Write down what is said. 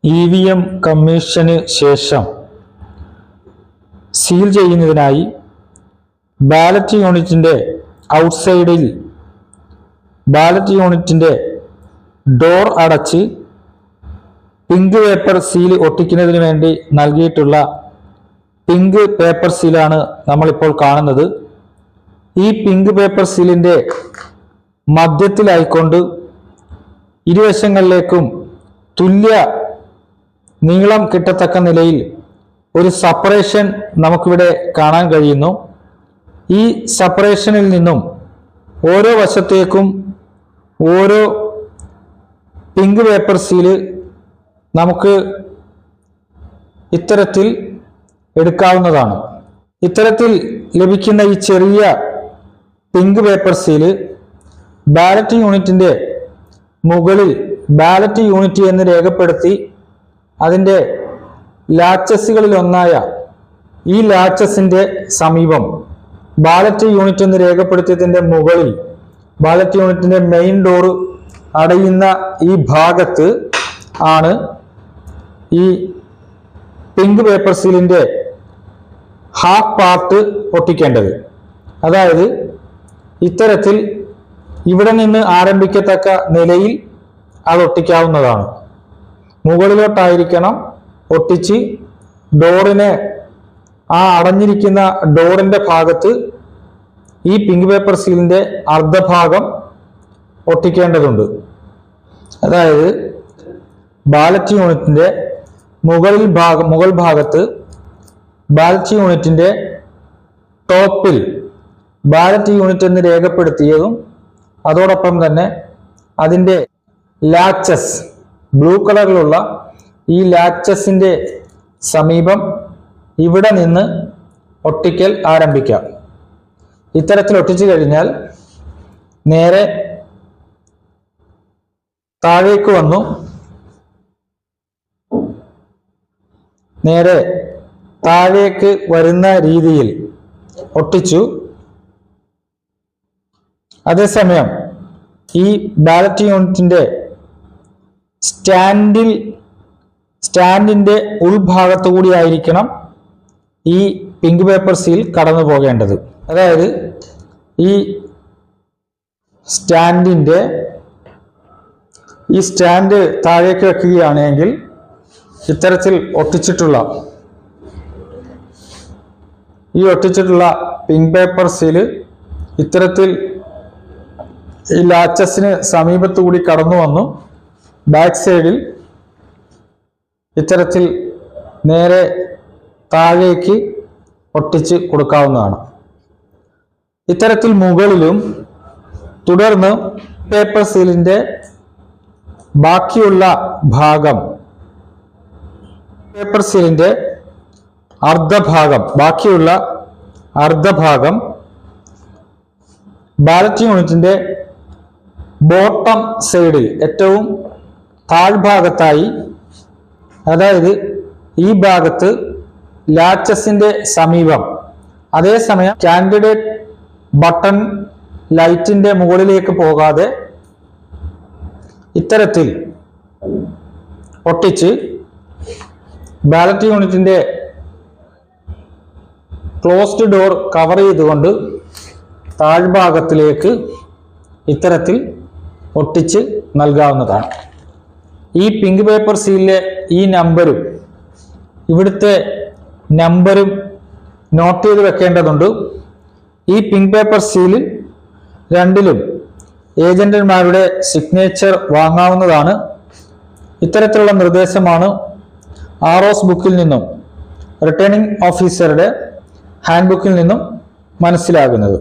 EVM commission ശേഷം seal ചെയ്യുന്നതിനായി ballot യൂണിറ്റിന്റെ ഔട്ട്സൈഡിൽ ബാലറ്റ് യൂണിറ്റിന്റെ ഡോർ അടച്ച് പിങ്ക് പേപ്പർ സീൽ ഒട്ടിക്കുന്നതിന് വേണ്ടി നൽകിയിട്ടുള്ള പിങ്ക് പേപ്പർ സീലാണ് നമ്മളിപ്പോൾ കാണുന്നത്. ഈ പിങ്ക് പേപ്പർ സീലിന്റെ മധ്യത്തിലായിക്കൊണ്ട് ഇരുവശങ്ങളിലേക്കും തുല്യ നീളം കിട്ടത്തക്ക നിലയിൽ ഒരു സെപ്പറേഷൻ നമുക്കിവിടെ കാണാൻ കഴിയുന്നു. ഈ സെപ്പറേഷനിൽ നിന്നും ഓരോ വശത്തേക്കും ഓരോ പിങ്ക് പേപ്പർ സീല് നമുക്ക് ഇത്തരത്തിൽ എടുക്കാവുന്നതാണ്. ഇത്തരത്തിൽ ലഭിക്കുന്ന ഈ ചെറിയ പിങ്ക് പേപ്പർ സീല് ബാലറ്റ് യൂണിറ്റിന്റെ മുകളിൽ ബാലറ്റ് യൂണിറ്റ് എന്ന് രേഖപ്പെടുത്തി അതിൻ്റെ ലാച്ചസുകളിൽ ഒന്നായ ഈ ലാച്ചസിന്റെ സമീപം ബാലറ്റ് യൂണിറ്റ് എന്ന് രേഖപ്പെടുത്തിയതിൻ്റെ മുകളിൽ ബാലറ്റ് യൂണിറ്റിന്റെ മെയിൻ ഡോർ അടയുന്ന ഈ ഭാഗത്ത് ആണ് ഈ പിങ്ക് പേപ്പർ സീലിന്റെ ഹാഫ് പാർട്ട് ഒട്ടിക്കേണ്ടത്. അതായത് ഇത്തരത്തിൽ ഇവിടെ നിന്ന് ആരംഭിക്കത്തക്ക നിലയിൽ അത് ഒട്ടിക്കാവുന്നതാണ്. മുകളിലോട്ടായിരിക്കണം ഒട്ടിച്ച് ഡോറിനെ ആ അടഞ്ഞിരിക്കുന്ന ഡോറിന്റെ ഭാഗത്ത് ഈ പിങ്ക് പേപ്പർ സീലിന്റെ അർദ്ധഭാഗം ഒട്ടിക്കേണ്ടതുണ്ട്. അതായത് ബാലറ്റ് യൂണിറ്റിന്റെ മുകൾ ഭാഗത്ത് ബാലറ്റ് യൂണിറ്റിന്റെ ടോപ്പിൽ ബാലറ്റ് യൂണിറ്റ് എന്ന് രേഖപ്പെടുത്തിയതും അതോടൊപ്പം തന്നെ അതിൻ്റെ ലാച്ചസ് ബ്ലൂ കളറിലുള്ള ഈ ലാച്ചസിന്റെ സമീപം ഇവിടെ നിന്ന് ഒട്ടിക്കൽ ആരംഭിക്കാം. ഇത്തരത്തിൽ ഒട്ടിച്ചു കഴിഞ്ഞാൽ നേരെ താഴേക്ക് വന്നു നേരെ താഴേക്ക് വരുന്ന രീതിയിൽ ഒട്ടിച്ചു. അതേസമയം ഈ ബാലറ്റ് യൂണിറ്റിന്റെ സ്റ്റാൻഡിന്റെ ഉൾഭാഗത്തു കൂടിയായിരിക്കണം ഈ പിങ്ക് പേപ്പർ സീൽ കടന്നു പോകേണ്ടത്. അതായത് ഈ സ്റ്റാൻഡ് താഴേക്ക് വെക്കുകയാണെങ്കിൽ ഇത്തരത്തിൽ ഒട്ടിച്ചിട്ടുള്ള പിങ്ക് പേപ്പർ സീല് ഇത്തരത്തിൽ ഈ ലാച്ചസിന് സമീപത്തു കൂടി കടന്നു വന്നു ബാക്ക് സൈഡിൽ ഇത്തരത്തിൽ നേരെ താഴേക്ക് ഒട്ടിച്ച് കൊടുക്കാവുന്നതാണ്. ഇത്തരത്തിൽ മുകളിലും തുടർന്ന് പേപ്പർ സീലിന്റെ ബാക്കിയുള്ള ഭാഗം പേപ്പർ സീലിന്റെ ബാക്കിയുള്ള അർദ്ധഭാഗം ബാലറ്റ് യൂണിറ്റിന്റെ ബോട്ടം സൈഡിൽ ഏറ്റവും താഴ്ഭാഗത്തായി, അതായത് ഈ ഭാഗത്ത് ലാച്ചസിന്റെ സമീപം, അതേസമയം കാൻഡിഡേറ്റ് ബട്ടൺ ലൈറ്റിന്റെ മുകളിലേക്ക് പോകാതെ ഇത്തരത്തിൽ ഒട്ടിച്ച് ബാലറ്റ് യൂണിറ്റിന്റെ ക്ലോസ്ഡ് ഡോർ കവർ ചെയ്തുകൊണ്ട് താഴ്ഭാഗത്തിലേക്ക് ഇത്തരത്തിൽ ഒട്ടിച്ച് നൽകാവുന്നതാണ്. ഈ പിങ്ക് പേപ്പർ സീലിലെ ഈ നമ്പരും ഇവിടുത്തെ നമ്പരും നോട്ട് ചെയ്ത് വെക്കേണ്ടതുണ്ട്. ഈ പിങ്ക് പേപ്പർ സീലിൽ രണ്ടിലും ഏജന്റുമാരുടെ സിഗ്നേച്ചർ വാങ്ങാവുന്നതാണ്. ഇത്തരത്തിലുള്ള നിർദ്ദേശമാണ് ROS ബുക്കിൽ നിന്നും റിട്ടേണിംഗ് ഓഫീസറുടെ ഹാൻഡ് ബുക്കിൽ നിന്നും മനസ്സിലാകുന്നത്.